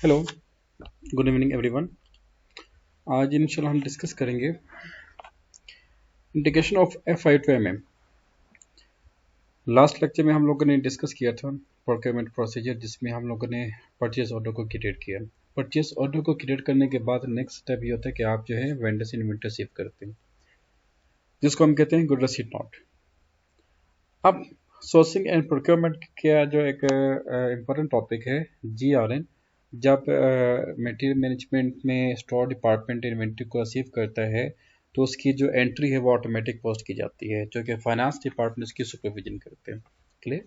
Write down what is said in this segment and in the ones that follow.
Hello, good evening everyone. आज इंशाल्लाह हम डिस्कस करेंगे integration of F I to M M. Last lecture में हम लोगों ने डिस्कस किया था प्रोक्योरमेंट प्रोसीजर, जिसमें हम लोगों ने परचेज ऑर्डर को क्रिएट किया। परचेज ऑर्डर को क्रिएट करने के बाद नेक्स्ट स्टेप ये होता है कि आप जो है वेंडर से इन्वेंटरी रिसीव करते हैं, जिसको हम कहते हैं गुड रिसीट नोट। अब सोर्सिंग एंड प्रोक्योरमेंट का जो एक इम्पोर्टेंट टॉपिक है GRN, जब मटेरियल मैनेजमेंट में स्टोर डिपार्टमेंट इन्वेंट्री को रिसीव करता है तो उसकी जो एंट्री है वो ऑटोमेटिक पोस्ट की जाती है, जो कि फाइनेंस डिपार्टमेंट उसकी सुपरविजन करते हैं। क्लियर।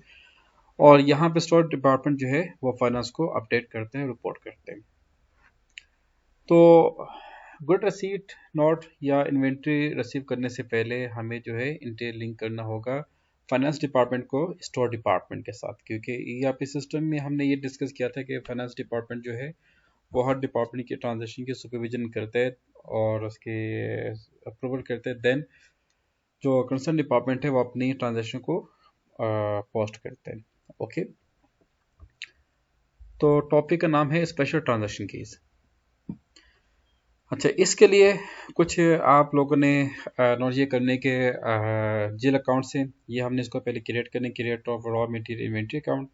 और यहाँ पे स्टोर डिपार्टमेंट जो है वो फाइनेंस को अपडेट करते हैं, रिपोर्ट करते हैं। तो गुड रसीट नोट या इन्वेंट्री रिसीव करने से पहले हमें जो है इंटरलिंक करना होगा फाइनेंस डिपार्टमेंट को स्टोर डिपार्टमेंट के साथ, क्योंकि ERP सिस्टम में हमने ये डिस्कस किया था कि फाइनेंस डिपार्टमेंट जो है वो हर डिपार्टमेंट के ट्रांजेक्शन की सुपरविजन करते हैं और उसके अप्रूवल करते हैं। देन जो कंसर्न डिपार्टमेंट है वो अपनी ट्रांजेक्शन को पोस्ट करते हैं। ओके, तो टॉपिक का नाम है स्पेशल ट्रांजेक्शन कीज। अच्छा, इसके लिए कुछ आप लोगों ने नोट ये करने के जेल अकाउंट से ये हमने इसको पहले क्रिएट करने, create of raw material inventory account,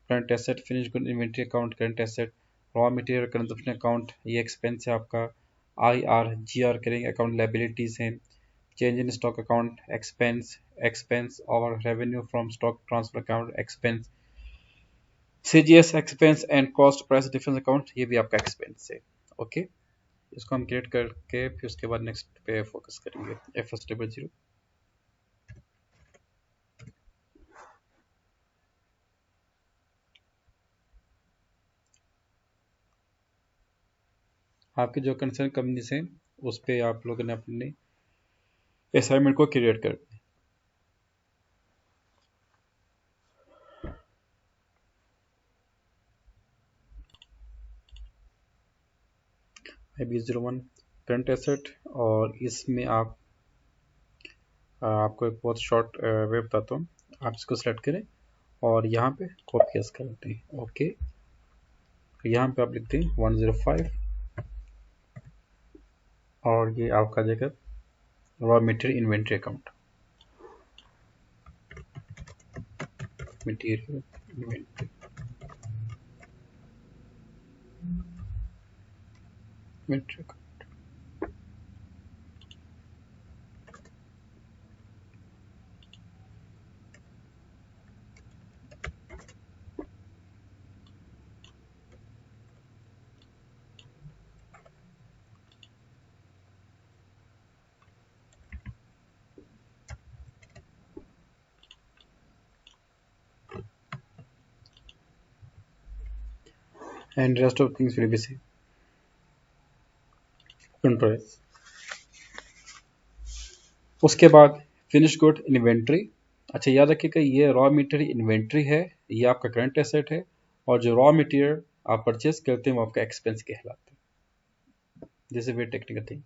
current asset finish good inventory account, current asset raw material consumption account, ये एक्सपेंस है आपका। GR करेंगे, अकाउंट लायबिलिटीज हैं, change in stock account expense, expense और revenue from stock transfer account expense, CGS expense and cost price difference account, ये भी आपका expense है। ओके, इसको हम क्रिएट करके फिर उसके बाद नेक्स्ट पे फोकस करेंगे। FS00 आपके जो कंसर्न कंपनीज हैं उस पे आप लोगों ने अपने असाइनमेंट को क्रिएट कर दिया। IB01 करंट एसेट, और इसमें आपको एक बहुत शॉर्ट वे बताता हूँ। आप इसको सेलेक्ट करें और यहाँ पे कॉपी पेस्ट करते हैं। ओके, यहाँ पे आप लिखते हैं 105 और ये आपका जगह raw material inventory account, material inventory account. and rest of things will be same. Control। उसके बाद फिनिश गुड इन्वेंट्री। अच्छा, याद रखिएगा ये रॉ मटेरियल इन्वेंट्री है, ये आपका करंट एसेट है, और जो रॉ मटेरियल आप परचेज करते हैं वो आपका एक्सपेंस कहलाते हैं। This is very technical thing.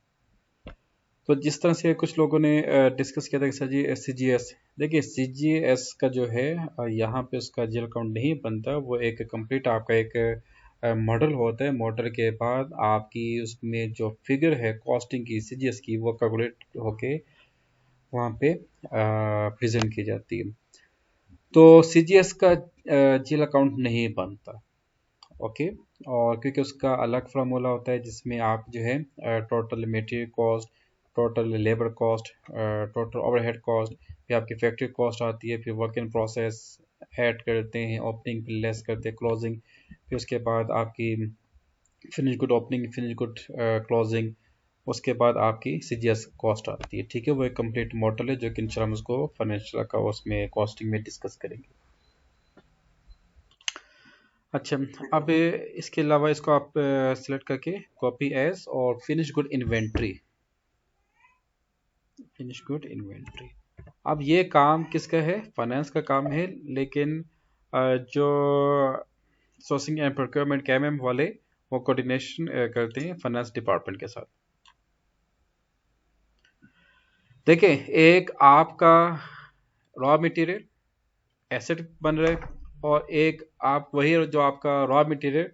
तो जिस तरह से कुछ लोगों ने डिस्कस किया था कि सर जी CGS, देखिए CGS का जो है यहाँ पे उसका जेल अकाउंट नहीं बनता, वो एक कंप्लीट आपका एक मॉडल होता है। मॉडल के बाद आपकी उसमें जो फिगर है कॉस्टिंग की CGS की, वो कैलकुलेट होके वहाँ पे प्रेजेंट की जाती है। तो CGS का जेल अकाउंट नहीं बनता। ओके, और क्योंकि उसका अलग फार्मूला होता है जिसमें आप जो है total material cost, total labour cost, total overhead cost, फिर आपकी फैक्ट्री कॉस्ट आती है, फिर वर्क इन प्रोसेस ऐड करते हैं, ओपनिंग फिर लेस करते हैं क्लोजिंग, फिर उसके बाद आपकी finish good opening, finish good closing, उसके बाद आपकी CGS कॉस्ट आती है। ठीक है, वो एक कंप्लीट मॉडल है जो कि इंशाल्लाह हम उसको फाइनेंशियल का उसमें कॉस्टिंग में डिस्कस करेंगे। अच्छा, अब इसके अलावा इसको आप सिलेक्ट करके कॉपी एज और finish good inventory, finish good inventory. अब ये काम किसका है? फाइनेंस का काम है, लेकिन जो सोर्सिंग एंड प्रोक्योरमेंट के MM वाले वो कोऑर्डिनेशन करते हैं फाइनेंस डिपार्टमेंट के साथ। देखिए, एक आपका रॉ मटेरियल एसेट बन रहा है और एक आप वही जो आपका रॉ मटेरियल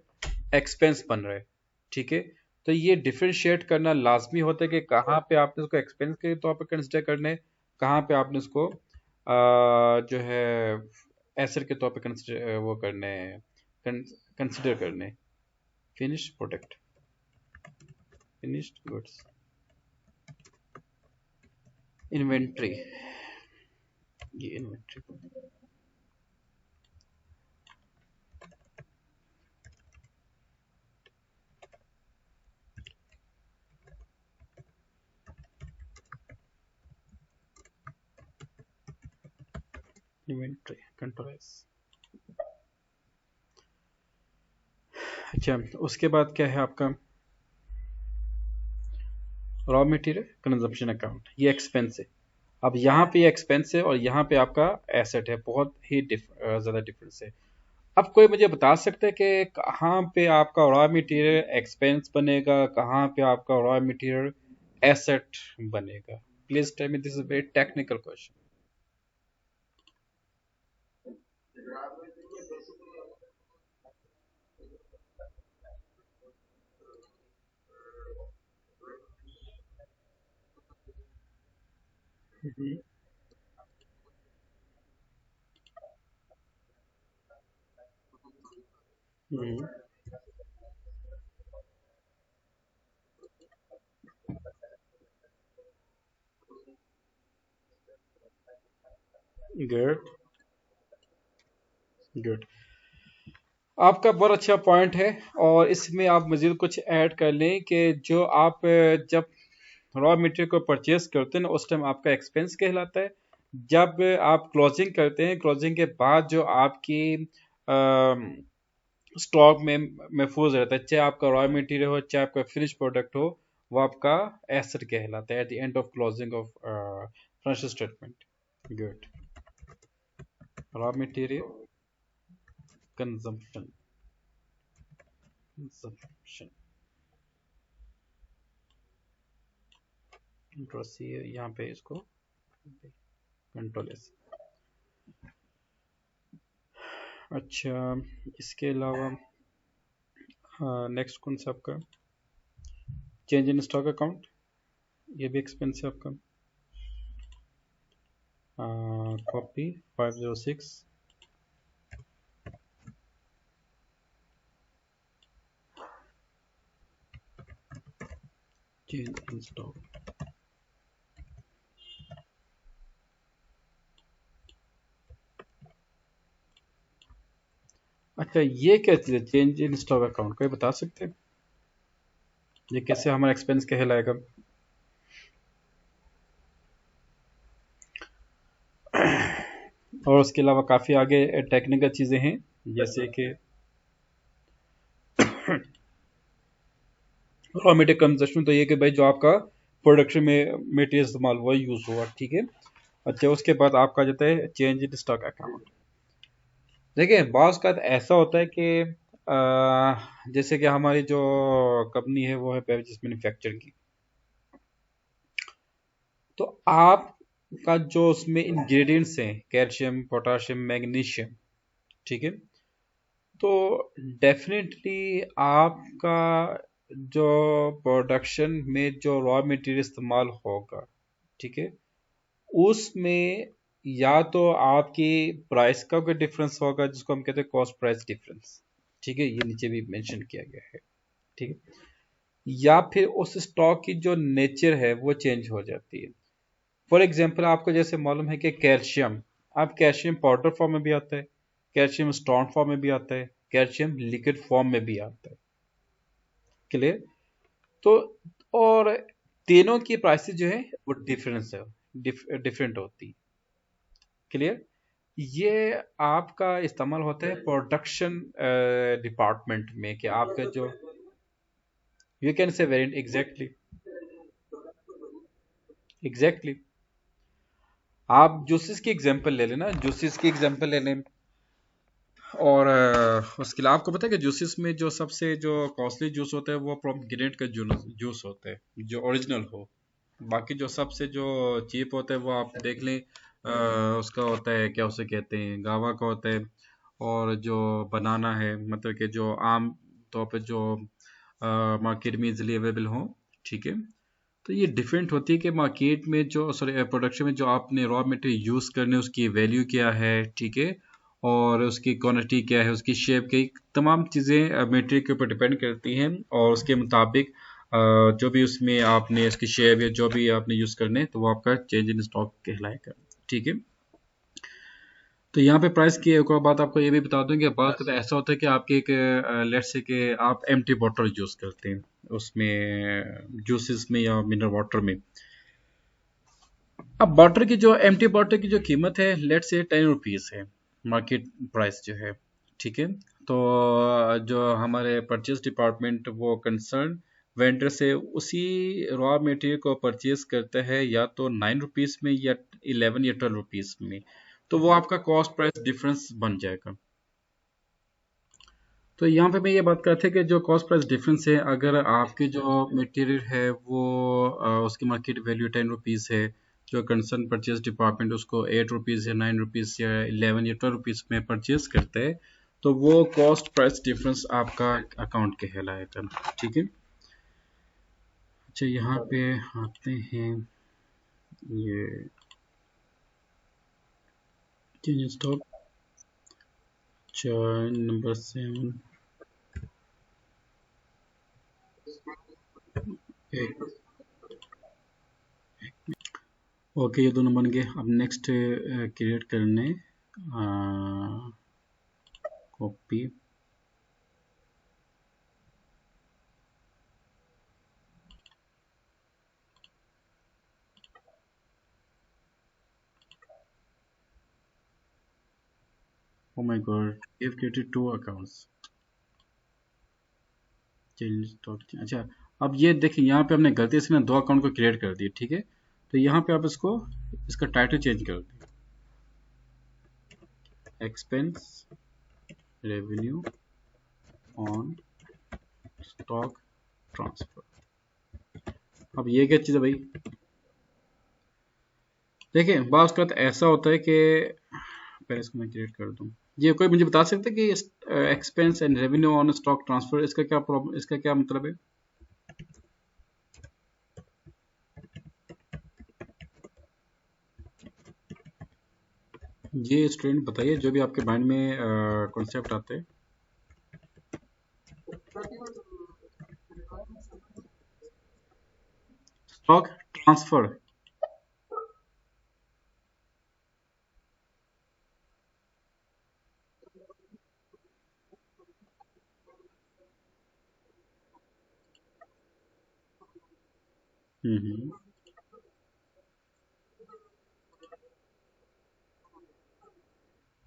एक्सपेंस बन रहा है, ठीक है। तो ये डिफरेंशिएट करना लाजमी होता है कि कहाँ पे आपने उसको एक्सपेंस के तौर पर कंसिडर करना है, कहाँ पे आपने उसको जो है एसेट के तौर पे कंसिडर वो करने कंसिडर करने। Finish product, finished goods, inventory, ये इन्वेंट्री, इन्वेंट्री कंट्रोल। अच्छा, उसके बाद क्या है आपका रॉ मटेरियल कंजप्शन अकाउंट, ये एक्सपेंस है। अब यहाँ पे ये एक्सपेंस है और यहाँ पे आपका एसेट है, बहुत ही ज़्यादा डिफरेंस है। अब कोई मुझे बता सकता है कि कहाँ पे आपका रॉ मटेरियल एक्सपेंस बनेगा, कहाँ पे आपका रॉ मटेरियल एसेट बनेगा? Please tell me, this is very technical question. Good, good. आपका बहुत अच्छा पॉइंट है, और इसमें आप मजीद कुछ ऐड कर लें कि जो आप जब रॉ मटेरियल को परचेज करते हैं ना, उस टाइम आपका एक्सपेंस कहलाता है। जब आप क्लोजिंग करते हैं, क्लोजिंग के बाद जो आपकी स्टॉक में महफूज रहता है, चाहे आपका रॉ मटेरियल हो, चाहे आपका फिनिश प्रोडक्ट हो, वो आपका एसेट कहलाता है at the end of closing of financial statement. Good. Raw material consumption, consumption यहाँ पे इसको कंट्रोल एस। अच्छा, इसके अलावा नेक्स्ट कौन सा आपका चेंज इन स्टॉक अकाउंट, ये भी एक्सपेंस है आपका। Copy 506, change in stock. अच्छा, ये क्या चीज़ है चेंज इन स्टॉक अकाउंट, कोई बता सकते हैं ये कैसे हमारा एक्सपेंस कहलाएगा? और उसके अलावा काफ़ी आगे टेक्निकल चीज़ें हैं, जैसे कि रॉ मटेरियल कंजप्शन, तो ये कि भाई जो आपका प्रोडक्शन में मटेरियल इस्तेमाल हुआ, यूज़ हुआ, ठीक है। अच्छा, उसके बाद आपका जाता है चेंज इन स्टॉक अकाउंट। देखिए, बाज़ का ऐसा होता है कि जैसे कि हमारी जो कंपनी है वो है बेवरेजेस मैन्युफैक्चरिंग की, तो आपका जो उसमें इंग्रेडिएंट्स हैं कैल्शियम, पोटाशियम, मैग्नीशियम, ठीक है। तो डेफिनेटली आपका जो प्रोडक्शन में जो रॉ मटेरियल इस्तेमाल होगा, ठीक है, उसमें या तो आपकी प्राइस का कोई डिफरेंस होगा जिसको हम कहते हैं कॉस्ट प्राइस डिफरेंस, ठीक है, ये नीचे भी मेंशन किया गया है, ठीक है। या फिर उस स्टॉक की जो नेचर है वो चेंज हो जाती है। फॉर एग्जांपल, आपको जैसे मालूम है कि कैल्शियम, आप कैल्शियम पाउडर फॉर्म में भी आता है, कैल्शियम स्टोन फॉर्म में भी आता है, कैल्शियम लिक्विड फॉर्म में भी आता है, क्लियर? तो और तीनों की प्राइसेस जो है वो डिफरेंस है, डिफरेंट होती, क्लियर? ये आपका इस्तेमाल होता है प्रोडक्शन डिपार्टमेंट में, कि आपका जो you can say variant, exactly, exactly. आप जूसेस की एग्जांपल ले लेना, जूसेस की एग्जांपल ले लें, और उसके अलावा आपको पता है कि जूसेस में जो सबसे जो कॉस्टली जूस होता है वो पोमेग्रेनेट का जूस होता है, जो ओरिजिनल हो। बाकी जो सबसे जो चीप होता है वो आप देख लें, उसका होता है, क्या उसे कहते हैं, गावा का होता है। और जो बनाना है, मतलब कि जो आम तौर पर जो मार्केट में इजीली अवेलेबल हो, ठीक है। तो ये डिफरेंट होती है कि मार्केट में जो सॉरी प्रोडक्शन में जो आपने रॉ मटेरियल यूज़ करने उसकी वैल्यू क्या है, ठीक है, और उसकी क्वांटिटी क्या है, उसकी शेप की तमाम चीज़ें मटेरियल के ऊपर डिपेंड करती हैं, और उसके मुताबिक जो भी उसमें आपने उसकी शेप या जो भी आपने यूज़ करने तो वो आपका चेंज इन स्टॉक कहलाएगा, ठीक है। तो यहाँ पे प्राइस की एक और बात आपको ये भी बता दूं कि बात तो ऐसा होता है कि आपके एक लेट्स से कि आप एम्प्टी बॉटल यूज़ करते हैं उसमें जूसेस में या मिनरल वाटर में। अब वाटर की जो एम्प्टी बॉटल की जो कीमत है लेट्स से 10 रुपीज़ है, मार्केट प्राइस जो है, ठीक है। तो जो हमारे परचेज डिपार्टमेंट वो कंसर्न वेंडर से उसी रॉ मटेरियल को परचेज करता है या तो 9 रुपीज़ में या 11 या 12 रुपीज़ में, तो वो आपका कॉस्ट प्राइस डिफरेंस बन जाएगा। तो यहाँ पे मैं ये बात करते कि जो कॉस्ट प्राइस डिफरेंस है, अगर आपके जो मटेरियल है वो उसकी मार्केट वैल्यू 10 रुपीज़ है, जो कंसर्न परचेज डिपार्टमेंट उसको 8 रुपीज़ या 9 रुपीज़ या 11 या 12 रुपीज़ में परचेज करता है, तो वो कॉस्ट प्राइस डिफरेंस आपका अकाउंट कहलाएगा, ठीक है। अच्छा यहाँ पे आते हैं, ये चेंज स्टॉक, अच्छा नंबर 7, एक ओके, ये दोनों बन गए। अब नेक्स्ट क्रिएट करने copy, oh my god, we have created two accounts, change stock, अच्छा। अब ये देखिए यहाँ पे हमने गलती से ना दो अकाउंट को क्रिएट कर दिए, ठीक है। तो यहाँ पे आप इसको इसका टाइटल चेंज कर दें, expense revenue on stock transfer. अब ये क्या चीज़ है भाई, देखिए बात का तो ऐसा होता है कि पहले इसको मैं क्रिएट कर दूं। ये कोई मुझे बता सकता है कि expense and revenue on stock transfer इसका क्या प्रॉब्लम, इसका क्या मतलब है? ये स्टूडेंट बताइए, जो भी आपके माइंड में कॉन्सेप्ट आते हैं। स्टॉक ट्रांसफर, हम्म,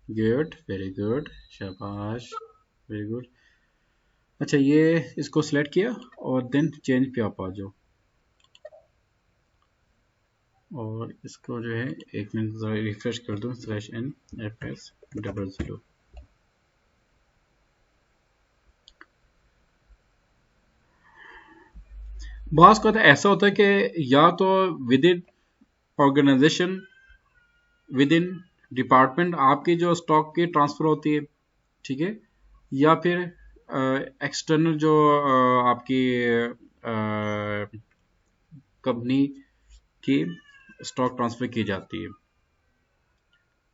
गुड, वेरी गुड, शाबाश, वेरी गुड। अच्छा ये इसको सिलेक्ट किया और देन चेंज पे आप आ जाओ, और इसको जो है एक मिनट ज़रा रिफ्रेश कर दूं, /n/fs00। बॉस का तो ऐसा होता है कि या तो within organisation, within department आपकी जो स्टॉक की ट्रांसफर होती है, ठीक है, या फिर एक्सटर्नल जो आपकी कंपनी की स्टॉक ट्रांसफर की जाती है।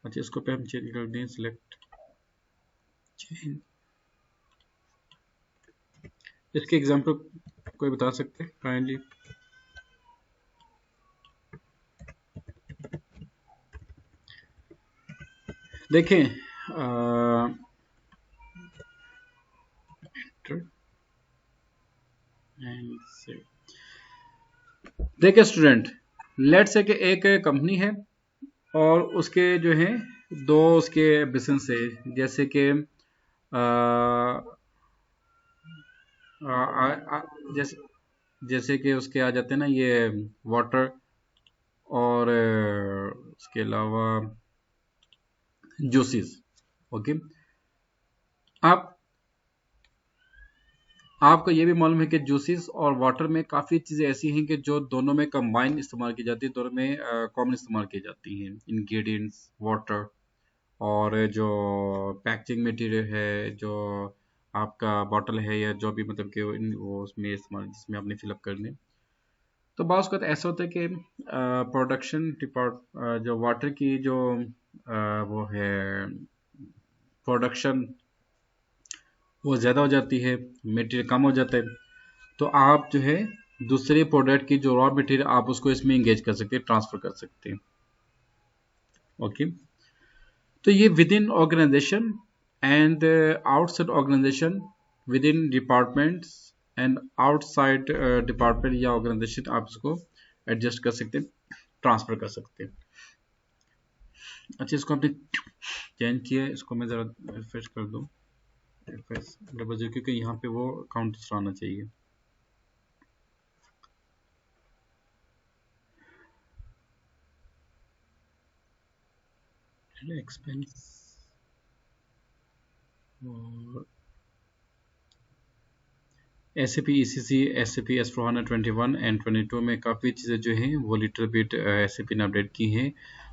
अच्छा इसको पे हम चेंज कर दें, सिलेक्ट चेंज। इसके एग्जांपल कोई बता सकते हैं काइंडली? देखें देखिए स्टूडेंट, लेट्स से कि एक कंपनी है और उसके जो है दो उसके बिजनेस है, जैसे कि जैसे जैसे कि उसके आ जाते हैं ना ये वाटर, और उसके अलावा जूसेस, ओके। आप आपको ये भी मालूम है कि जूसेस और वाटर में काफ़ी चीज़ें ऐसी हैं कि जो दोनों में कंबाइन इस्तेमाल की जाती है, दोनों में कॉमन इस्तेमाल की जाती हैं, इंग्रेडिएंट्स वाटर और जो पैकेजिंग मटेरियल है, जो आपका बॉटल है या जो भी मतलब कि वो उसमें इस्तेमाल जिसमें आपने फिलअप करने। तो बाज़ वक़्त ऐसा होता है कि प्रोडक्शन डिपार्ट जो वाटर की जो वो है प्रोडक्शन वो ज़्यादा हो जाती है, मटेरियल कम हो जाता है, तो आप जो है दूसरे प्रोडक्ट की जो रॉ मटेरियल आप उसको इसमें इंगेज कर सकते हैं, ट्रांसफ़र कर सकते हैं। ओके, तो ये within organisation and outside organisation, within departments and outside department या ऑर्गेनाइजेशन आप इसको एडजस्ट कर सकते हैं, ट्रांसफ़र कर सकते हैं। अच्छा, इसको आपने चेंज किया है, इसको मैं ज़रा रिफ्रेश कर दूँ, रिफ्रेश डबल जीरो, क्योंकि यहाँ पे वो काउंट आना चाहिए। एक्सपेंस और SAP ECC, SAP S/4HANA 21 and 22 में काफ़ी चीज़ें जो हैं वो लिटिल बिट SAP ने अपडेट की हैं।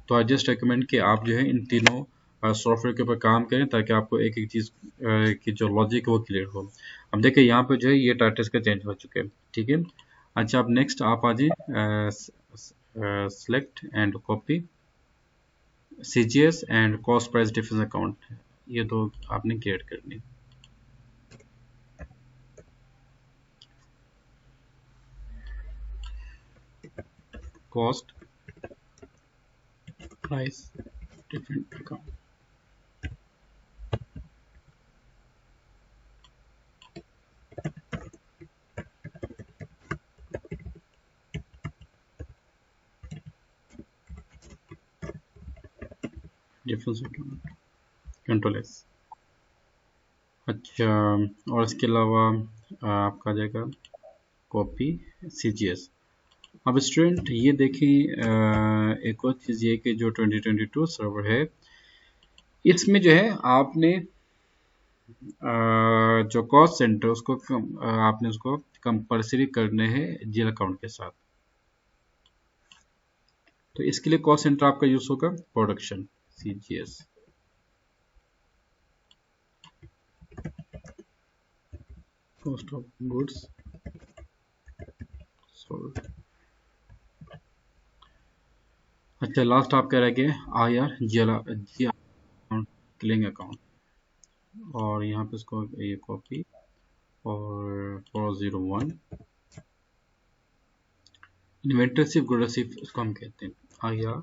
तो आई जस्ट रिकमेंड कि आप जो है इन तीनों सॉफ्टवेयर के ऊपर काम करें ताकि आपको एक एक चीज़ की जो लॉजिक है वो क्लियर हो। अब देखिए यहाँ पे जो है ये टाइटल्स का चेंज हो चुके हैं, ठीक है। अच्छा, अब नेक्स्ट आप आ जाइए select and copy CGS and cost price difference account, ये दो आपने क्रिएट करनी। Cost price different account, difference account, control S. अच्छा, और इसके अलावा आपका आ जाएगा कॉपी CGS। अब स्टूडेंट ये देखें, एक और चीज़ ये कि जो 2022 सर्वर है इसमें जो है आपने जो कॉस्ट सेंटर उसको आपने उसको कंपल्सरी करने हैं जीएल अकाउंट के साथ। तो इसके लिए कॉस्ट सेंटर आपका यूज होगा production CGS, cost of goods sold. अच्छा, लास्ट आपका रह गया IR जी अकाउंट, क्लिंग अकाउंट, और यहाँ पे इसको ये कॉपी और 401 इन्वेंटर सिर्फ गुड सिर्फ उसको हम कहते हैं IR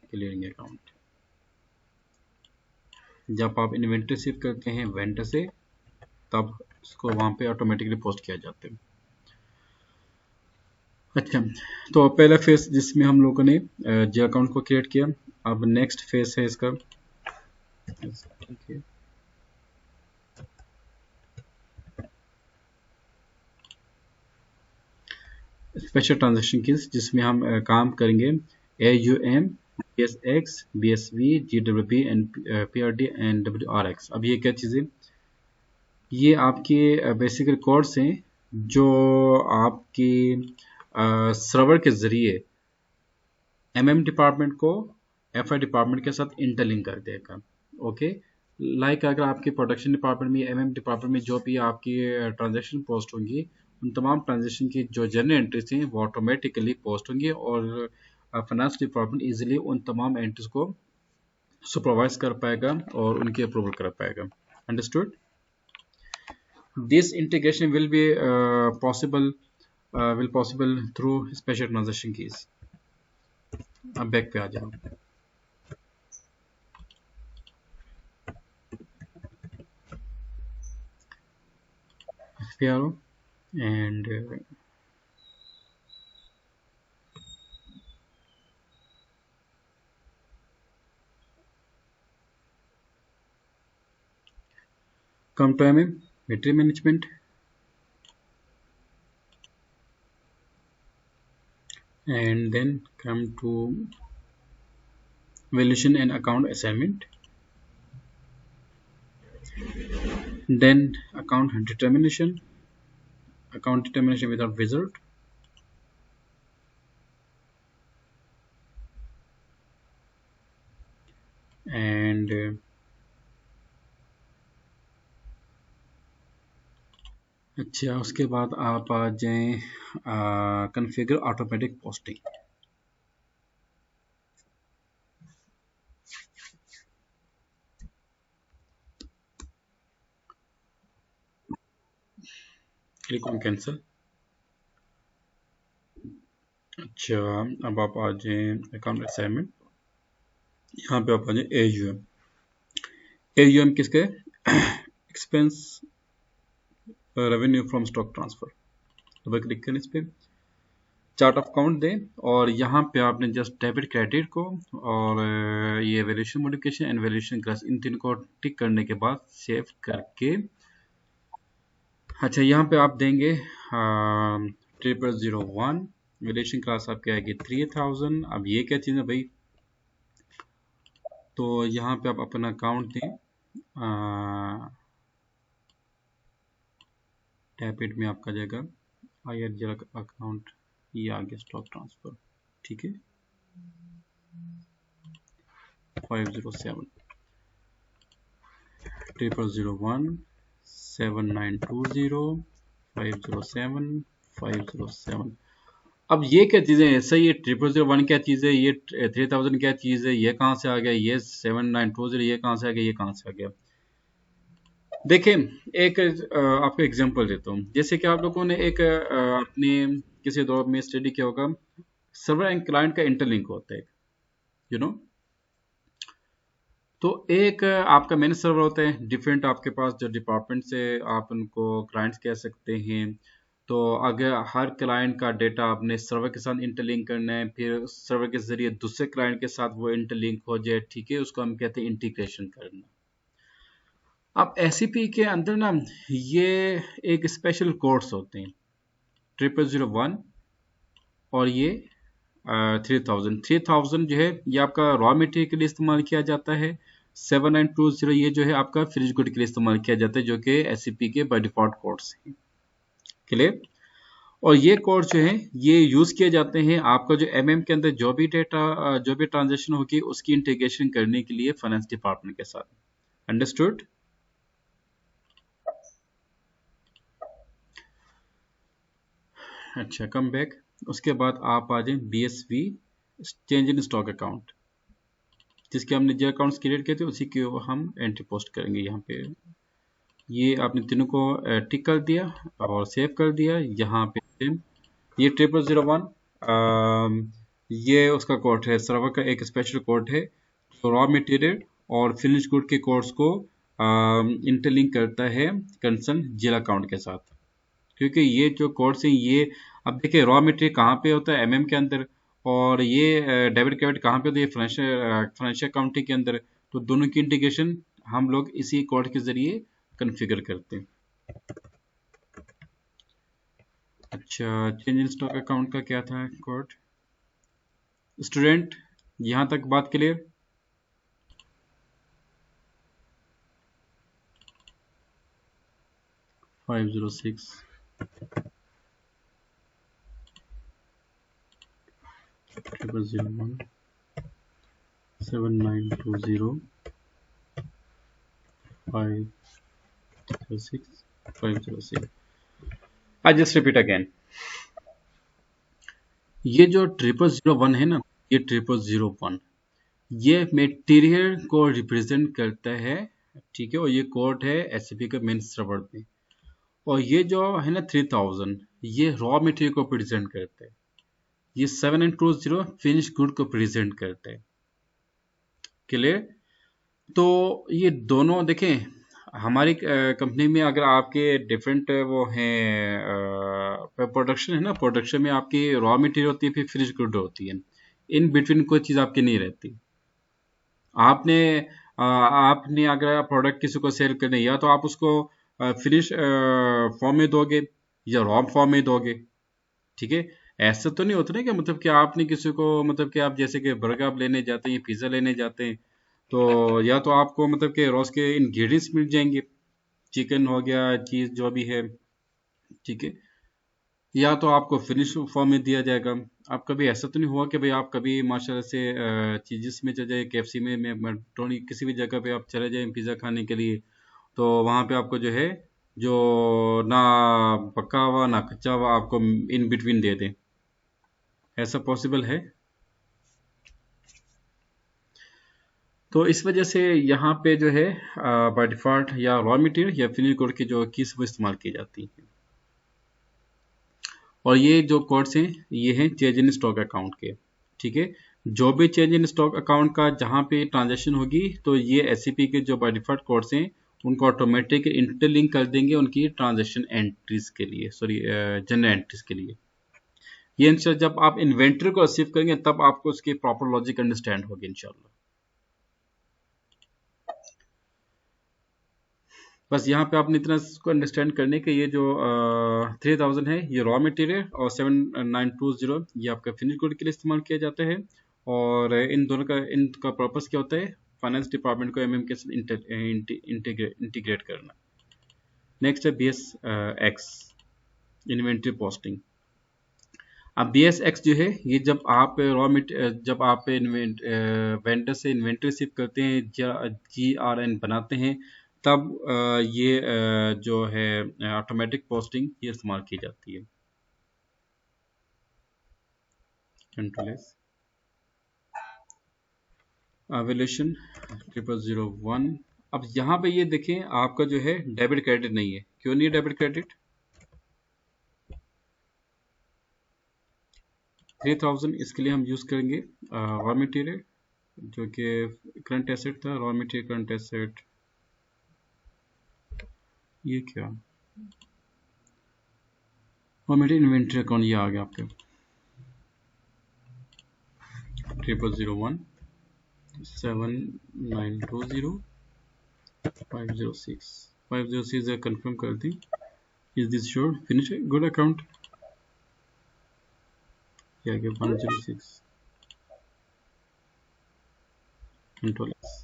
क्लियरिंग अकाउंट। जब आप इन्वेंटरी शिफ्ट करते हैं वेंडर से तब उसको वहाँ पे ऑटोमेटिकली पोस्ट किया जाता है। अच्छा, तो पहला फेज जिसमें हम लोगों ने जे अकाउंट को क्रिएट किया, अब नेक्स्ट फेज है इसका, ठीक है, स्पेशल ट्रांजेक्शन कीज जिसमें हम काम करेंगे AUM, BSX, BSV, GWP and PRD and WRX। अब ये क्या चीज़ें, ये आपके बेसिक रिकॉर्ड्स हैं जो आपकी सर्वर के ज़रिए MM डिपार्टमेंट को FI डिपार्टमेंट के साथ इंटरलिंक कर देगा। ओके, लाइक अगर आपके प्रोडक्शन डिपार्टमेंट में MM डिपार्टमेंट में जो भी आपकी ट्रांजेक्शन पोस्ट होंगी उन तमाम ट्रांजेक्शन की जो जर्नल एंट्रीज हैं वो ऑटोमेटिकली पोस्ट होंगी और फाइनेंस डिपार्टमेंट इजीली उन तमाम एंट्रीज को सुपरवाइज कर पाएगा और उनकी अप्रूवल कर पाएगा। Understood? This integration will be possible through special transaction keys. अब बैक पे आ जाओ, पे आओ and come to material management and then come to valuation and account assignment, then account determination without result, and अच्छा, उसके बाद आप आ जाएं configure automatic posting. Click on cancel. अच्छा, अब आप आ जाएं अकाउंट असाइनमेंट। यहाँ पे आप आ जाएं AUM। AUM किसके? Expense revenue from stock transfer. तो क्लिक करें इस पे, चार्ट ऑफ अकाउंट दें और यहाँ पे आपने जस्ट डेबिट क्रेडिट को और ये valuation modification and valuation class in तीन को टिक करने के बाद सेव करके, अच्छा यहाँ पे आप देंगे 0001, वैल्यूएशन क्लास आपकी आएगी 3000। अब ये क्या चीज़ है भाई, तो यहाँ पे आप अपना अकाउंट दें, डेबिट में आपका जाएगा IRG अकाउंट, ये आ गया स्टॉक ट्रांसफर, ठीक है 507 0001 7920 507 507। अब ये क्या चीज़ें हैं, सही ये 0001 क्या चीज़ है, ये 3000 क्या चीज़ है, ये कहाँ से आ गया, ये 7920 ये कहाँ से आ गया, ये कहाँ से आ गया। देखिए एक आपको एग्जांपल देता हूँ, जैसे कि आप लोगों ने एक अपने किसी दौर में स्टडी किया होगा, सर्वर एंड क्लाइंट का इंटरलिंक होता है, यू नो। तो एक आपका मैनेज सर्वर होता है, डिफरेंट आपके पास जो डिपार्टमेंट से आप उनको क्लाइंट्स कह सकते हैं। तो अगर हर क्लाइंट का डेटा आपने सर्वर के साथ इंटरलिंक करना है, फिर सर्वर के जरिए दूसरे क्लाइंट के साथ वो इंटरलिंक हो जाए, ठीक है, उसको हम कहते हैं इंटीग्रेशन करना। अब एससीपी के अंदर ना ये एक स्पेशल कोड्स होते हैं, 0001 और ये 3000 जो है ये आपका रॉ मटेरियल के लिए इस्तेमाल किया जाता है। 7920 ये जो है आपका फिनिश गुड के लिए इस्तेमाल किया जाता है, जो कि एससीपी के बाय डिफॉल्ट कोड्स हैं, क्लियर। और ये कोड जो है ये यूज किए जाते हैं आपका जो एमएम के अंदर जो भी डेटा जो भी ट्रांजेक्शन होगी उसकी इंटीग्रेशन करने के लिए फाइनेंस डिपार्टमेंट के साथ, अंडरस्टूड। अच्छा, कम बैक। उसके बाद आप आ जाए BSV change in stock account, जिसके हमने जो अकाउंट्स क्रिएट किए थे उसी के हम एंट्री पोस्ट करेंगे। यहाँ पे ये आपने तीनों को टिक कर दिया और सेव कर दिया। यहाँ पे ये 0001 ये उसका कोड है, सर्वर का एक स्पेशल कोड है जो रॉ मटेरियल और फिनिश गुड के कोड्स को इंटरलिंक करता है कंसर्न जिला अकाउंट के साथ, क्योंकि ये जो कोड्स हैं ये, अब देखिए रॉ मटेरियल कहाँ पे होता है, एमएम के अंदर, और ये डेबिट क्रेडिट कहाँ पे होता है, ये फाइनेंशियल अकाउंटिंग के अंदर। तो दोनों की इंटीग्रेशन हम लोग इसी कोड के जरिए कॉन्फ़िगर करते हैं। अच्छा, चेंज इन स्टॉक अकाउंट का क्या था कोड, स्टूडेंट यहाँ तक बात clear? Five zero six 0001 7920 506 506। I just repeat again, ये जो 0001 है ना, ये 0001 ये मटेरियल को रिप्रेजेंट करता है, ठीक है, और ये कोड है एससीपी के मेन सर्वर पे। और ये जो है ना 3000 ये रॉ मटेरियल को प्रेजेंट करता है, ये 7920 फिनिश गुड को प्रेजेंट करता है, क्लियर। तो ये दोनों देखें, हमारी कंपनी में अगर आपके डिफरेंट वो हैं प्रोडक्शन है ना, प्रोडक्शन में आपकी रॉ मटेरियल होती है, फिर फिनिश गुड होती है, इन बिटवीन कोई चीज़ आपकी नहीं रहती। आपने अगर प्रोडक्ट किसी को सेल करना है, या तो आप उसको फिनिश फॉर्म में दोगे या रॉ फॉर्म में दोगे, ठीक है। ऐसा तो नहीं होता ना कि मतलब कि आपने किसी को, मतलब कि आप जैसे कि बर्गर आप लेने जाते हैं, पिज़्ज़ा लेने जाते हैं, तो या तो आपको मतलब कि रॉस के इंग्रेडिएंट्स मिल जाएंगे, चिकन हो गया, चीज़ जो भी है, ठीक है, या तो आपको फिनिश फॉर्म में दिया जाएगा। आप कभी ऐसा तो नहीं हुआ कि भाई आप कभी माशाल्लाह से चीज़ेस में चले जाए, KFC में, मैकडोनल्ड किसी भी जगह पे आप चले जाएं पिज़्ज़ा खाने के लिए, तो वहाँ पे आपको जो है जो ना पका हुआ ना कच्चा हुआ आपको इन बिटवीन दे दे, ऐसा पॉसिबल है? तो इस वजह से यहाँ पे जो है बाय डिफॉल्ट या रॉ मटेरियल या फिनिश गुड की जो कीज वो इस्तेमाल की जाती है। और ये जो कोड्स हैं ये हैं चेंज इन स्टॉक अकाउंट के, ठीक है। जो भी चेंज इन स्टॉक अकाउंट का जहाँ पे ट्रांजेक्शन होगी तो ये एससीपी के जो बाय डिफॉल्ट कोड्स हैं उनको ऑटोमेटिक इंटरलिंक कर देंगे उनकी ट्रांजेक्शन एंट्रीज के लिए, सॉरी जनरल एंट्रीज के लिए। ये इंशाल्लाह जब आप इन्वेंट्री को रिसीव करेंगे तब आपको उसकी प्रॉपर लॉजिक अंडरस्टैंड होगी इंशाल्लाह। बस यहाँ पे आपने इतना इसको अंडरस्टैंड करने के ये जो 3000 है ये रॉ मटेरियल और 7920 ये आपका फिनिश गुड के लिए इस्तेमाल किया जाता है। और इन दोनों का इनका पर्पस क्या होता है? फाइनेंस डिपार्टमेंट को एमएम के साथ इंटीग्रेट करना। नेक्स्ट है B S X, inventory posting. अब बी एस एक्स जो है ये जब आप जब आप वेंडर से इन्वेंट्री रिसीव करते हैं या जी आर एन बनाते हैं तब ये जो है ऑटोमेटिक पोस्टिंग ये इस्तेमाल की जाती है। Control S evolution 0001। अब यहाँ पे ये देखें आपका जो है डेबिट क्रेडिट नहीं है। क्यों नहीं है डेबिट क्रेडिट? 3000 इसके लिए हम यूज करेंगे रॉ मटेरियल जो कि करंट एसेट था। रॉ मटेरियल करंट एसेट, ये क्या रॉ मटेरियल इन्वेंट्री अकाउंट ये आ गया आपके 0001 7920 506 506 कंफर्म कर दी। Is this sure finish good account? क्या गया 106 कंट्रोल एस।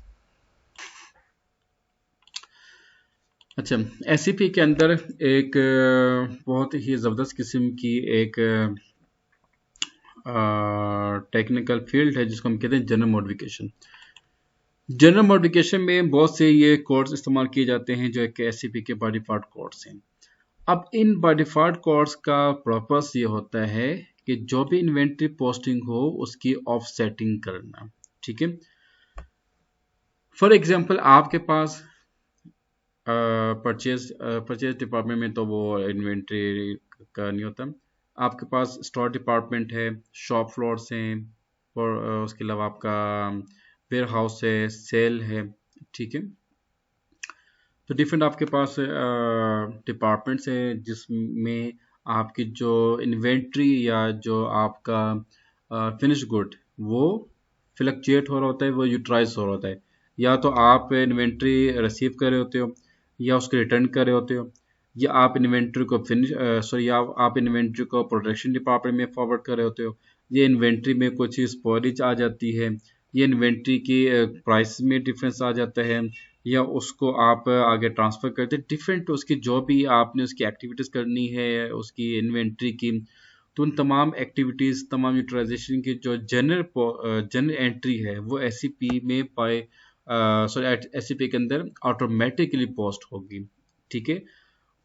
अच्छा, एससीपी के अंदर एक बहुत ही ज़बरदस्त किस्म की एक टेक्निकल फील्ड है जिसको हम कहते हैं जनरल मॉडिफिकेशन। जनरल मॉडिफिकेशन में बहुत से ये कोड्स इस्तेमाल किए जाते हैं जो एक एससीपी के बाय डिफॉल्ट कोड्स हैं। अब इन बाय डिफॉल्ट कोड्स का पर्पस ये होता है कि जो भी इन्वेंट्री पोस्टिंग हो उसकी ऑफसेटिंग करना, ठीक है। फॉर एग्जांपल आपके पास परचेज डिपार्टमेंट में तो वो इन्वेंट्री का नहीं होता। आपके पास स्टोर डिपार्टमेंट है, शॉप फ्लोर्स हैं, और उसके अलावा आपका वेयर हाउस है, सेल है, ठीक है। तो डिफरेंट आपके पास डिपार्टमेंट्स हैं जिसमें आपकी जो इन्वेंट्री या जो आपका फिनिश गुड वो फ्लक्चुएट हो रहा होता है, वो यूटिलाइज हो रहा होता है। या तो आप इन्वेंट्री रिसीव कर रहे होते हो या उसको रिटर्न कर रहे होते हो, या आप इन्वेंट्री को या आप इन्वेंट्री को प्रोडक्शन डिपार्टमेंट में फॉरवर्ड कर रहे होते हो। ये इन्वेंट्री में कुछ स्पॉइलेज आ जाती है, ये इन्वेंट्री की प्राइस में डिफरेंस आ जाता है, या उसको आप आगे ट्रांसफ़र करते हैं। डिफरेंट उसकी जो भी आपने उसकी एक्टिविटीज़ करनी है उसकी इन्वेंट्री की, तो उन तमाम एक्टिविटीज़ तमाम यूटिलाइजेशन की जो जनरल एंट्री है वो एससीपी में एससीपी के अंदर ऑटोमेटिकली पोस्ट होगी, ठीक है।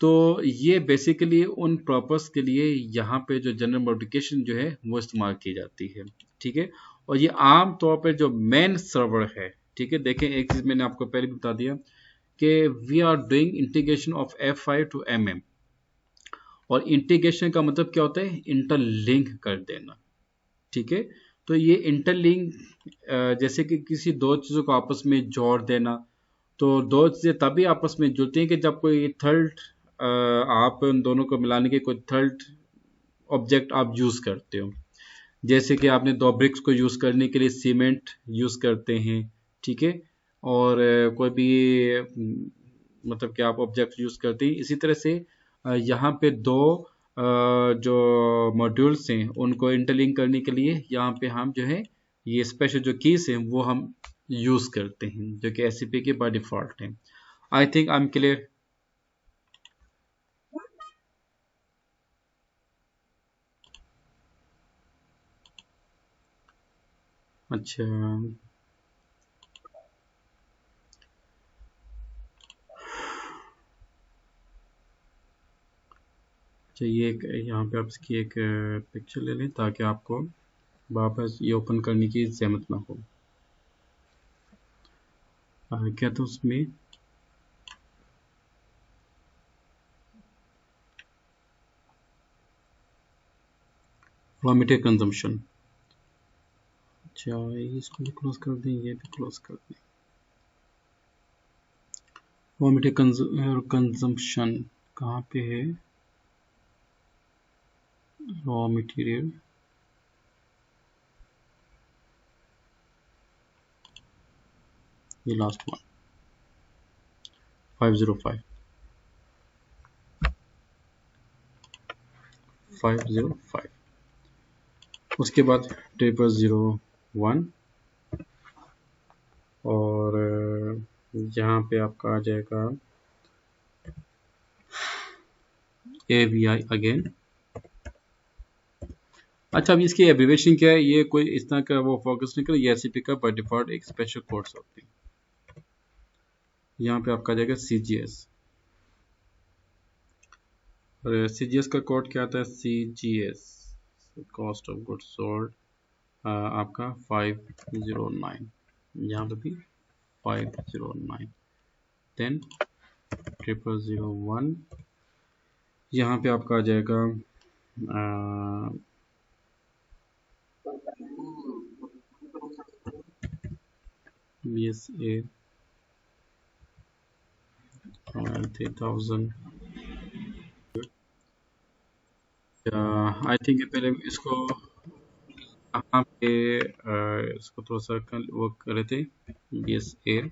तो ये बेसिकली उन पर्पस के लिए यहाँ पे जो जनरल मॉडिफिकेशन जो है वो इस्तेमाल की जाती है, ठीक है। और ये आम तौर पर जो मेन सर्वर है, ठीक है। देखें एक चीज़ मैंने आपको पहले भी बता दिया कि we are doing integration of F5 to MM। और इंटीग्रेशन का मतलब क्या होता है? इंटरलिंक कर देना, ठीक है। तो ये इंटरलिंक जैसे कि किसी दो चीज़ों को आपस में जोड़ देना। तो दो चीज़ें तभी आपस में जुड़ती हैं कि जब कोई थर्ड आप उन दोनों को मिलाने के कोई थर्ड ऑब्जेक्ट आप यूज़ करते हो। जैसे कि आपने दो ब्रिक्स को यूज़ करने के लिए सीमेंट यूज़ करते हैं, ठीक है। और कोई भी मतलब कि आप ऑब्जेक्ट यूज़ करते हैं। इसी तरह से यहाँ पे दो जो मॉड्यूल्स हैं उनको इंटरलिंक करने के लिए यहाँ पे हम जो है ये स्पेशल जो कीज हैं वो हम यूज़ करते हैं जो कि एससीपी के बाय डिफ़ॉल्ट हैं। I think I am clear. अच्छा, चाहिए यहाँ पे आप इसकी एक पिक्चर ले लें ताकि आपको वापस ये ओपन करने की ज़हमत ना हो। क्या तो उसमें रॉ मटेरियल कंजम्पशन, अच्छा इसको भी क्लोज कर दें, ये भी क्लोज कर दें। रॉ मटेरियल कंजम्पशन कहाँ पे है? रॉ मटेरियल ये लास्ट वन 505 505। उसके बाद 0001 और यहाँ पे आपका आ जाएगा AVI अगेन। अच्छा अब इसकी एब्रीवेशन क्या है? ये कोई इस तरह का वो फोकस नहीं कर, ये SCP का बाय डिफॉल्ट एक स्पेशल कोड्स होती है। यहाँ पे आपका आ जाएगा CGS और CGS का कोड क्या आता है? CGS cost of goods sold आपका 509, यहाँ पे भी 509, देन 0001 यहाँ पे आपका आ जाएगा BSA 3000। आई थिंक पहले इसको यहाँ पे इसको थोड़ा सा वो कर रहे थे BSA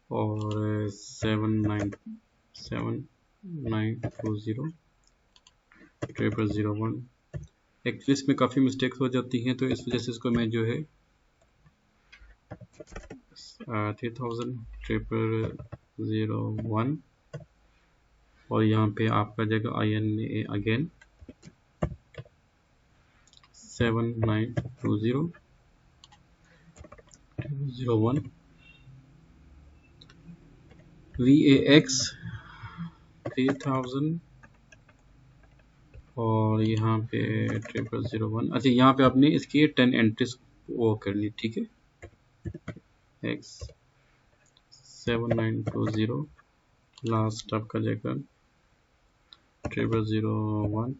और 7920 0001। एक्चुअली इसमें काफ़ी मिस्टेक्स हो जाती हैं तो इस वजह से इसको मैं जो है 3000 और यहाँ पे आपका जगह INA अगेन 7920 VAX 3000 और यहाँ पे 0001। अच्छा यहाँ पे आपने इसकी 10 एंट्रीज वो करनी, ठीक है। X 7920 लास्ट आपका जाएगा 0001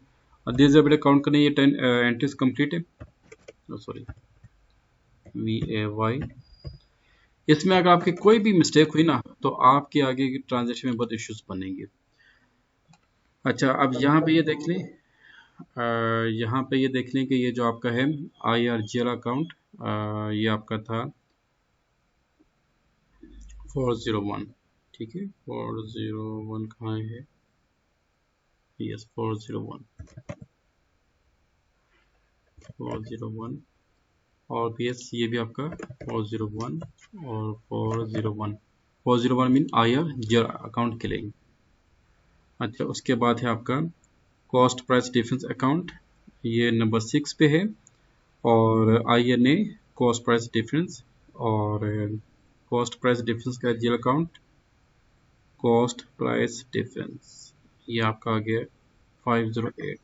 और दिस जब काउंट करने ये 10 एंट्रीज कंप्लीट है। Sorry VAY। इसमें अगर आपकी कोई भी मिस्टेक हुई ना तो आपके आगे की ट्रांजेक्शन में बहुत इश्यूज बनेंगे। अच्छा अब यहाँ पे ये देख लें, यहाँ पे ये देख लें कि ये जो आपका है IRGL अकाउंट ये आपका था 401, ठीक है। 401 कहाँ है? यस 401 और PS ये भी आपका 401 और 401 मीन IRGL अकाउंट के लिए। अच्छा उसके बाद है आपका कॉस्ट प्राइस डिफरेंस अकाउंट, ये नंबर 6 पे है और INA कॉस्ट प्राइस डिफरेंस और कॉस्ट प्राइस डिफरेंस का zero account cost price difference ये आपका आ गया 508।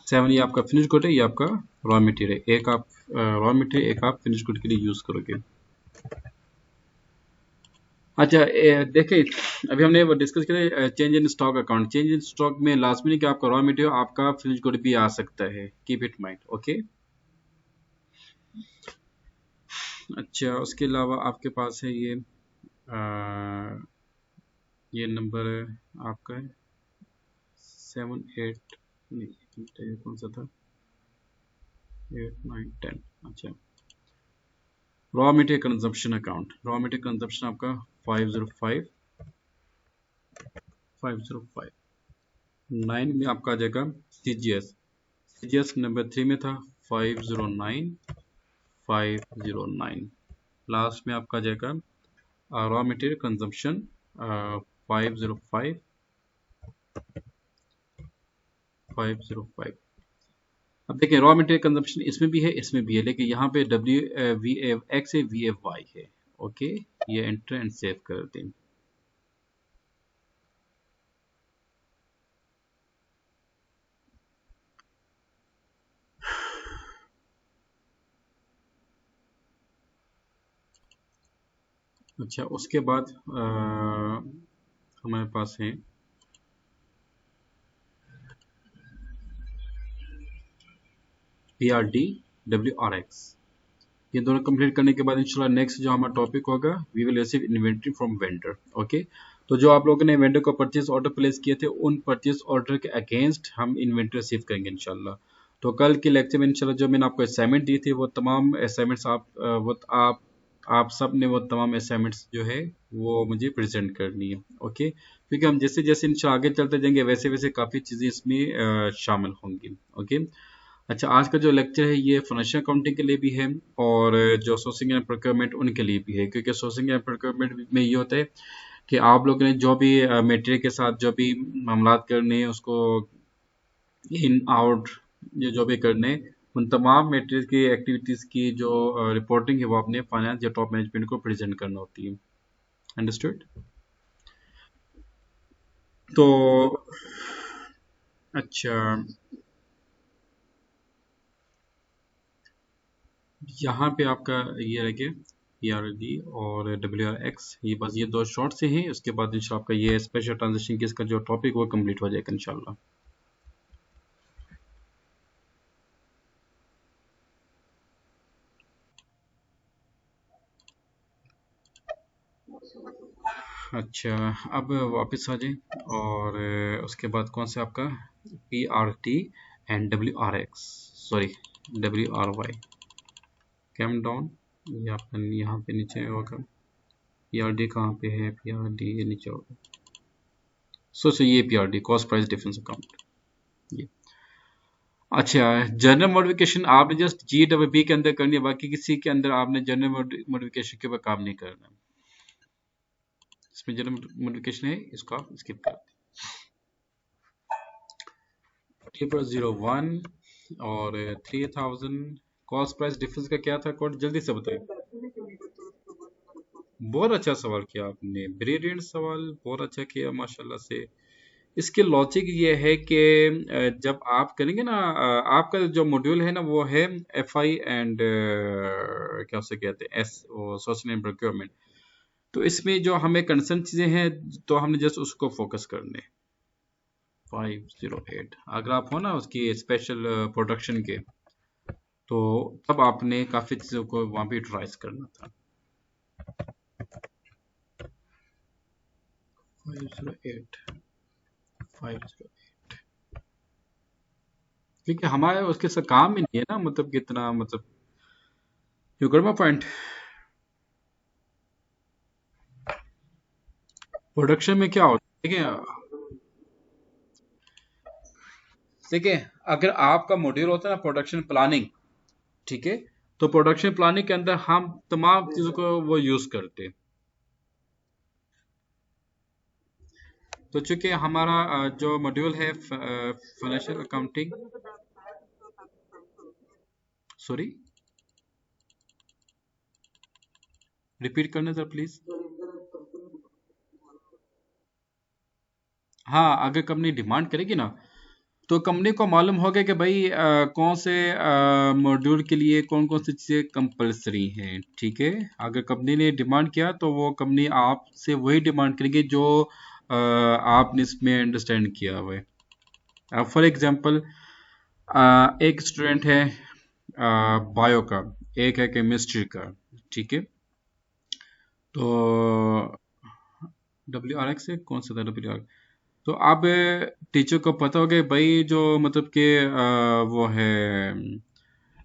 सेवन ये आपका फिनिश गुड है, ये आपका रॉ मटेरियल, एक आप रॉ मटेरियल एक आप फिनिश गुड के लिए यूज करोगे। अच्छा देखिए अभी हमने वो डिस्कस किया change in stock account. Change in stock में लास्ट में कि आपका रॉ मटेरियल आपका फिनिश गुड भी आ सकता है, कीप इट माइंड, ओके। अच्छा उसके अलावा आपके पास है ये नंबर आपका है 7 8 नहीं कौन सा था 8 9 10। अच्छा raw material consumption account, raw material consumption आपका 505 9 में आपका आ जाएगा CGS नंबर 3 में था 509 लास्ट में आपका आ जाएगा रॉ मटेरियल कंजम्पशन 505। अब देखिए रॉ मटेरियल कंजम्पशन इसमें भी है इसमें भी है, लेकिन यहाँ पे WVX है VFY है, ओके, ये एंटर एंड सेव कर दें। अच्छा, उसके बाद हमारे पास है PRD WRX। ये दोनों कंप्लीट करने के बाद इंशाल्लाह नेक्स्ट जो हमारा टॉपिक होगा, we will receive inventory from vendor. Okay, तो जो आप लोगों ने वेंडर को परचेज ऑर्डर प्लेस किए थे, उन परचेज ऑर्डर के अगेंस्ट हम इन्वेंट्री रिसीव करेंगे इंशाल्लाह। तो कल के लेक्चर में इंशाल्लाह जो मैंने आपको असाइनमेंट दी थी, वो तमाम असाइनमेंट्स आप सब ने वो तमाम असाइनमेंट्स जो है वो मुझे प्रेजेंट करनी है। ओके, क्योंकि हम जैसे जैसे इंशाल्लाह आगे चलते जाएंगे, वैसे वैसे काफ़ी चीज़ें इसमें शामिल होंगी। ओके, अच्छा, आज का जो लेक्चर है ये फाइनेंशियल अकाउंटिंग के लिए भी है, और जो सोर्सिंग एंड प्रोक्योरमेंट उनके लिए भी है, क्योंकि सोर्सिंग एंड प्रोक्योरमेंट में ये होता है कि आप लोगों ने जो भी मटेरियल के साथ जो भी मामलात करने हैं, उसको इन आउट ये जो भी करने हैं, उन तमाम मटेरियल की एक्टिविटीज़ की जो रिपोर्टिंग है वो अपने फाइनेंस या टॉप मैनेजमेंट को प्रेजेंट करना होती है। अंडरस्टूड? तो अच्छा, यहाँ पे आपका ये रह गया PRD और WRX, ये बस ये दो शॉर्ट से हैं। उसके बाद इंशाल्लाह आपका ये स्पेशल ट्रांजेक्शन केस का जो टॉपिक वो कंप्लीट हो जाएगा इंशाल्लाह। अच्छा, अब वापस आ जाए, और उसके बाद कौन सा आपका PRT and WRX, sorry WRY, came down, ये आपका यहाँ पे नीचे होगा। PRD कहाँ पे है? PRD ये नीचे होगा। सो ये PRD cost price difference account. ये अच्छा, जनरल मॉडिफिकेशन आपने जस्ट GWB के अंदर करनी है, बाकी किसी के अंदर आपने जनरल मॉडिफिकेशन के ऊपर काम नहीं करना। इसमें जनरल मॉडिफिकेशन है, इसको आप स्किप कर दें। 01 और 3000 कॉस्ट प्राइस डिफरेंस का क्या था कोड, जल्दी से बताइए। बहुत अच्छा सवाल किया आपने, ब्रिलियंट सवाल, बहुत अच्छा किया माशाल्लाह से। इसके लॉजिक ये है कि जब आप करेंगे ना, आपका जो मॉड्यूल है ना वो है FI एंड क्या उसे कहते हैं, सोशल एंड प्रोक्योरमेंट। तो इसमें जो हमें कंसर्न चीज़ें हैं, तो हमने जस्ट उसको फोकस करने। 508 अगर आप हो ना उसकी स्पेशल प्रोडक्शन के, तो तब आपने काफ़ी चीज़ों को वहाँ पे यूटिलाइज करना था। 508 508, क्योंकि हमारे उसके साथ काम ही नहीं है ना, मतलब कितना, मतलब you got my point. Production में क्या होता है, ठीक है, देखिए, अगर आपका मॉड्यूल होता है ना प्रोडक्शन प्लानिंग, ठीक है, तो प्रोडक्शन प्लानिंग के अंदर हम तमाम चीज़ों को वो यूज़ करते हैं। तो चूंकि हमारा जो मॉड्यूल है फाइनेंशियल अकाउंटिंग, सॉरी रिपीट करना सर प्लीज। हाँ, अगर कंपनी डिमांड करेगी ना, तो कंपनी को मालूम होगा कि भाई कौन से मॉड्यूल के लिए कौन कौन सी चीज़ें कंपलसरी हैं, ठीक है। अगर कंपनी ने डिमांड किया तो वो कंपनी आपसे वही डिमांड करेगी जो आपने इसमें अंडरस्टैंड किया हुआ है। फॉर एग्जांपल, एक स्टूडेंट है बायो का, एक है केमिस्ट्री का, ठीक है। तो WRX है, कौन सा था WR? तो अब टीचर को पता हो गया भाई, जो मतलब कि वो है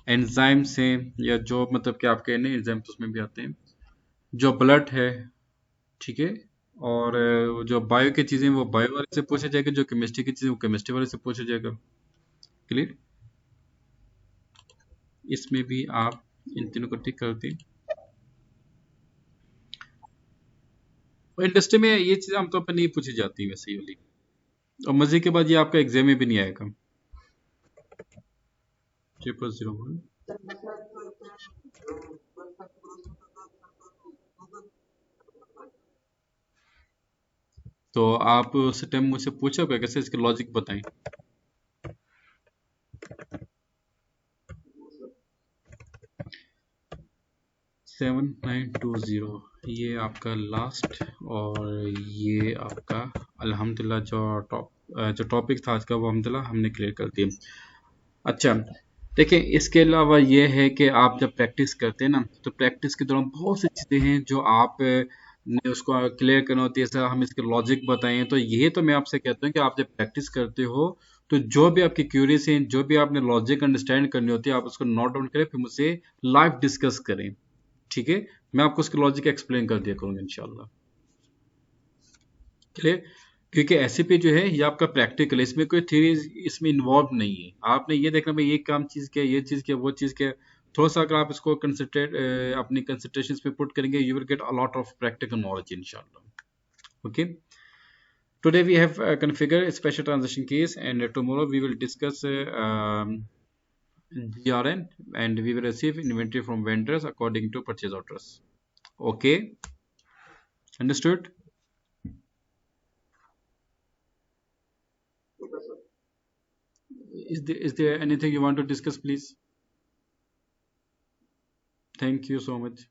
एंजाइम से, या जो मतलब कि आपके नहीं एंजाइम तो उसमें भी आते हैं, जो ब्लड है, ठीक है, और जो बायो की चीज़ें वो बायो वाले से पूछा जाएगा, जो केमिस्ट्री की चीज़ें वो केमिस्ट्री वाले से पूछा जाएगा। क्लियर? इसमें भी आप इन तीनों को टिक कर दें। और इंडस्ट्री में ये चीज़ें आमतौर पर नहीं पूछी जाती वैसे, ये वाली, और मजे के बाद ये आपका एग्जाम में भी नहीं आएगा। 0001 तो आप उस टाइम मुझसे पूछोगे कैसे इसके लॉजिक बताएं। 7920 ये आपका लास्ट, और ये आपका अल्हम्दुलिल्लाह जो टॉपिक था आज का वो अल्हम्दुलिल्लाह हमने क्लियर कर दिया। अच्छा, देखिए इसके अलावा ये है कि आप जब प्रैक्टिस करते हैं ना, तो प्रैक्टिस के दौरान बहुत सी चीज़ें हैं जो आप ने उसको क्लियर करना होती है। जैसे हम इसके लॉजिक बताएं, तो ये तो मैं आपसे कहता हूँ कि आप जब प्रैक्टिस करते हो तो जो भी आपकी क्यूरीज हैं, जो भी आपने लॉजिक अंडरस्टैंड करनी होती है, आप उसको नोट डाउन करें, फिर मुझसे लाइव डिस्कस करें। ठीक है, मैं आपको उसकी लॉजिक एक्सप्लेन कर दिया करूँगा इंशाल्लाह। क्लियर? क्योंकि एससीपी जो है ये आपका प्रैक्टिकल है, इसमें कोई थ्योरी इसमें इन्वॉल्व नहीं है। आपने ये देखना भाई ये काम चीज़ क्या है, ये चीज़ क्या है, वो चीज़ क्या है। थोड़ा सा अगर आप इसको कंसंट्रेट अपनी कंसंट्रेशन पे पुट करेंगे, you will get a lot of practical knowledge इंशाल्लाह। Okay, today we have configured a special transaction case, and tomorrow we will discuss GRN, and we will receive inventory from vendors according to purchase orders. Okay, understood? Is there anything you want to discuss, please? Thank you so much.